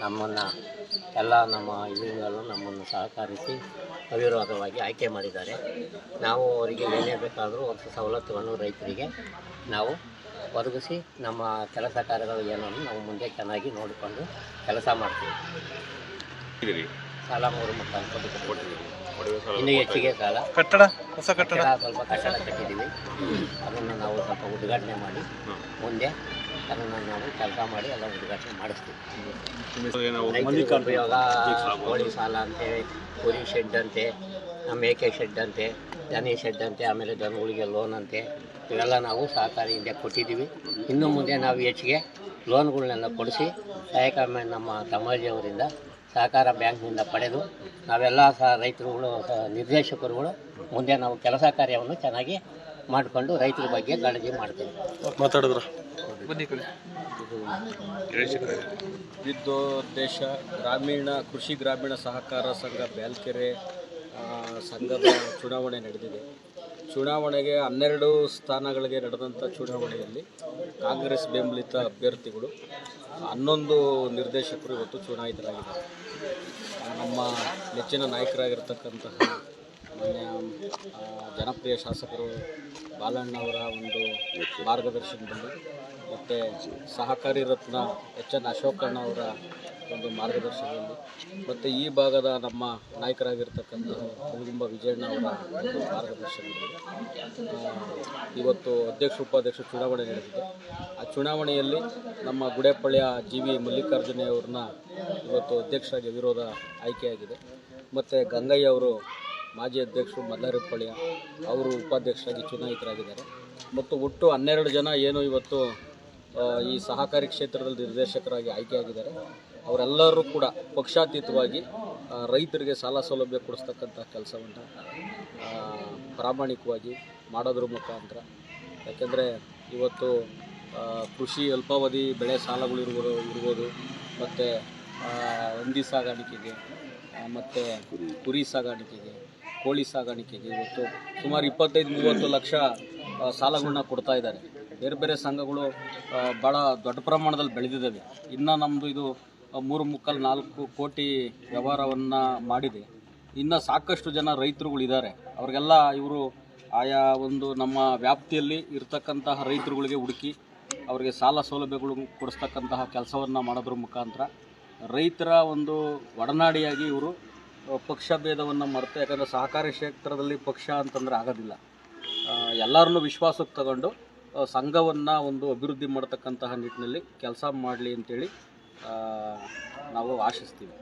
ನಮ್ಮನ್ನು ಎಲ್ಲ ನಮ್ಮ ಇದರಿಂದಲೂ ನಮ್ಮನ್ನು ಸಹಕರಿಸಿ ಅವಿರೋಧವಾಗಿ ಆಯ್ಕೆ ಮಾಡಿದ್ದಾರೆ. ನಾವು ಅವರಿಗೆ ಏನೇ ಬೇಕಾದರೂ ಒಂದು ಸವಲತ್ತುಗಳನ್ನು ರೈತರಿಗೆ ನಾವು ಒದಗಿಸಿ ನಮ್ಮ ಕೆಲಸ ಕಾರ್ಯಗಳು ಏನನ್ನು ನಾವು ಮುಂದೆ ಚೆನ್ನಾಗಿ ನೋಡಿಕೊಂಡು ಕೆಲಸ ಮಾಡ್ತೀವಿ. ಸಾಲ 3 ಮುಖಾಂತರ ಕೊಟ್ಟಿದ್ದೀವಿ. ಇನ್ನೂ ಹೆಚ್ಚಿಗೆ ಸಾಲ ಹೊಸ ಕಟ್ಟಡ ಸ್ವಲ್ಪ ಕಟ್ಟಡ ಕಟ್ಟಿದ್ದೀವಿ. ಅದನ್ನು ನಾವು ಸ್ವಲ್ಪ ಉದ್ಘಾಟನೆ ಮಾಡಿ ಮುಂದೆ ಅದನ್ನು ನಾವು ಕೆಲಸ ಮಾಡಿ ಎಲ್ಲ ಉದ್ಘಾಟನೆ ಮಾಡಿಸ್ತೀವಿ. ರೈತರಿಗೆ ಉಪಯೋಗ ಕೋಳಿ ಸಾಲ ಅಂತೆ, ಕುರಿ ಶೆಡ್ ಅಂತೆ, ಮೇಕೆ ಶೆಡ್ ಅಂತೆ, ದನಿ ಶೆಡ್ ಅಂತೆ, ಆಮೇಲೆ ದನಗಳಿಗೆ ಲೋನ್ ಅಂತೆ, ಇವೆಲ್ಲ ನಾವು ಸಹಕಾರಿಯಿಂದ ಕೊಟ್ಟಿದ್ದೀವಿ. ಇನ್ನು ಮುಂದೆ ನಾವು ಹೆಚ್ಚಿಗೆ ಲೋನ್ಗಳನ್ನೆಲ್ಲ ಕೊಡಿಸಿ ಸಹಾಯಕ ನಮ್ಮ ತಮ್ಮಾಜಿಯವರಿಂದ ಸಹಕಾರ ಬ್ಯಾಂಕ್ನಿಂದ ಪಡೆದು ನಾವೆಲ್ಲ ಸಹ ರೈತರುಗಳು ನಿರ್ದೇಶಕರುಗಳು ಮುಂದೆ ನಾವು ಕೆಲಸ ಕಾರ್ಯವನ್ನು ಚೆನ್ನಾಗಿ ಮಾಡಿಕೊಂಡು ರೈತರ ಬಗ್ಗೆ ಕಾಳಜಿ ಮಾಡ್ತೇವೆ. ಮಾತಾಡಿದ್ರ ವಿದ್ಯೋದ್ದೇಶ ಗ್ರಾಮೀಣ ಕೃಷಿ ಗ್ರಾಮೀಣ ಸಹಕಾರ ಸಂಘ ಬ್ಯಾಲ್ಕೆರೆ ಸಂಘದ ಚುನಾವಣೆ ನಡೆದಿದೆ. ಚುನಾವಣೆಗೆ 12 ಸ್ಥಾನಗಳಿಗೆ ನಡೆದಂಥ ಚುನಾವಣೆಯಲ್ಲಿ ಕಾಂಗ್ರೆಸ್ ಬೆಂಬಲಿತ ಅಭ್ಯರ್ಥಿಗಳು 11 ನಿರ್ದೇಶಕರು ಇವತ್ತು ಚುನಾಯಿತರಾಗಿದ್ದಾರೆ. ನಮ್ಮ ನೆಚ್ಚಿನ ನಾಯಕರಾಗಿರ್ತಕ್ಕಂತಹ ಜನಪ್ರಿಯ ಶಾಸಕರು ಬಾಲಣ್ಣವರ ಒಂದು ಮಾರ್ಗದರ್ಶನದಲ್ಲಿ ಮತ್ತು ಸಹಕಾರಿ ರತ್ನ ಎಚ್.ಎನ್. ಅಶೋಕಣ್ಣ ಅವರ ಒಂದು ಮಾರ್ಗದರ್ಶನದಲ್ಲಿ ಮತ್ತು ಈ ಭಾಗದ ನಮ್ಮ ನಾಯಕರಾಗಿರ್ತಕ್ಕಂತಹ ಹುಲಗುಂಬ ವಿಜಯಣ್ಣ ಅವರ ಒಂದು ಮಾರ್ಗದರ್ಶನದಲ್ಲಿ ಇವತ್ತು ಅಧ್ಯಕ್ಷ ಉಪಾಧ್ಯಕ್ಷ ಚುನಾವಣೆ ನಡೆದಿದೆ. ಆ ಚುನಾವಣೆಯಲ್ಲಿ ನಮ್ಮ ಗುಡೇಪಳ್ಳಿಯ ಜಿ.ವಿ. ಮಲ್ಲಿಕಾರ್ಜುನಯ್ಯವ್ರನ್ನ ಇವತ್ತು ಅಧ್ಯಕ್ಷರಾಗಿ ವಿರೋಧ ಆಯ್ಕೆಯಾಗಿದೆ. ಮತ್ತು ಗಂಗಯ್ಯ ಅವರು ಮಾಜಿ ಅಧ್ಯಕ್ಷರು ಮಲ್ಲಾರಪಳ್ಳಿಯ ಅವರು ಉಪಾಧ್ಯಕ್ಷರಾಗಿ ಚುನಾಯಿತರಾಗಿದ್ದಾರೆ. ಮತ್ತು ಒಟ್ಟು 12 ಜನ ಏನು ಇವತ್ತು ಈ ಸಹಕಾರಿ ಕ್ಷೇತ್ರದಲ್ಲಿ ನಿರ್ದೇಶಕರಾಗಿ ಆಯ್ಕೆಯಾಗಿದ್ದಾರೆ. ಅವರೆಲ್ಲರೂ ಕೂಡ ಪಕ್ಷಾತೀತವಾಗಿ ರೈತರಿಗೆ ಸಾಲ ಸೌಲಭ್ಯ ಕೊಡಿಸ್ತಕ್ಕಂಥ ಕೆಲಸವನ್ನು ಪ್ರಾಮಾಣಿಕವಾಗಿ ಮಾಡೋದ್ರ ಮುಖಾಂತರ, ಯಾಕೆಂದರೆ ಇವತ್ತು ಕೃಷಿ ಅಲ್ಪಾವಧಿ ಬೆಳೆ ಸಾಲಗಳು ಇರ್ಬೋದು ಮತ್ತು ಹಂದಿ ಸಾಗಾಣಿಕೆಗೆ ಮತ್ತು ಕುರಿ ಸಾಗಾಣಿಕೆಗೆ, ಕೋಳಿ ಸಾಗಾಣಿಕೆಗೆ ಇವತ್ತು ಸುಮಾರು 25-30 ಲಕ್ಷ ಸಾಲಗಳನ್ನ ಕೊಡ್ತಾ ಇದ್ದಾರೆ. ಬೇರೆ ಬೇರೆ ಸಂಘಗಳು ಭಾಳ ದೊಡ್ಡ ಪ್ರಮಾಣದಲ್ಲಿ ಬೆಳೆದಿದ್ದಾವೆ. ಇನ್ನು ನಮ್ಮದು ಇದು 3.25-4 ಕೋಟಿ ವ್ಯವಹಾರವನ್ನು ಮಾಡಿದೆ. ಇನ್ನು ಸಾಕಷ್ಟು ಜನ ರೈತರುಗಳಿದ್ದಾರೆ. ಅವ್ರಿಗೆಲ್ಲ ಇವರು ಆಯಾ ಒಂದು ನಮ್ಮ ವ್ಯಾಪ್ತಿಯಲ್ಲಿ ಇರ್ತಕ್ಕಂತಹ ರೈತರುಗಳಿಗೆ ಹುಡುಕಿ ಅವರಿಗೆ ಸಾಲ ಸೌಲಭ್ಯಗಳು ಕೊಡಿಸ್ತಕ್ಕಂತಹ ಕೆಲಸವನ್ನು ಮಾಡೋದ್ರ ಮುಖಾಂತರ ರೈತರ ಒಂದು ಒಡನಾಡಿಯಾಗಿ ಇವರು ಪಕ್ಷ ಭೇದವನ್ನು ಮರೆತು, ಯಾಕಂದರೆ ಸಹಕಾರಿ ಕ್ಷೇತ್ರದಲ್ಲಿ ಪಕ್ಷ ಅಂತಂದರೆ ಆಗೋದಿಲ್ಲ, ಎಲ್ಲರನ್ನೂ ವಿಶ್ವಾಸಕ್ಕೆ ತಗೊಂಡು ಸಂಘವನ್ನು ಒಂದು ಅಭಿವೃದ್ಧಿ ಮಾಡ್ತಕ್ಕಂತಹ ನಿಟ್ಟಿನಲ್ಲಿ ಕೆಲಸ ಮಾಡಲಿ ಅಂತೇಳಿ ನಾವು ಆಶಿಸ್ತೀವಿ.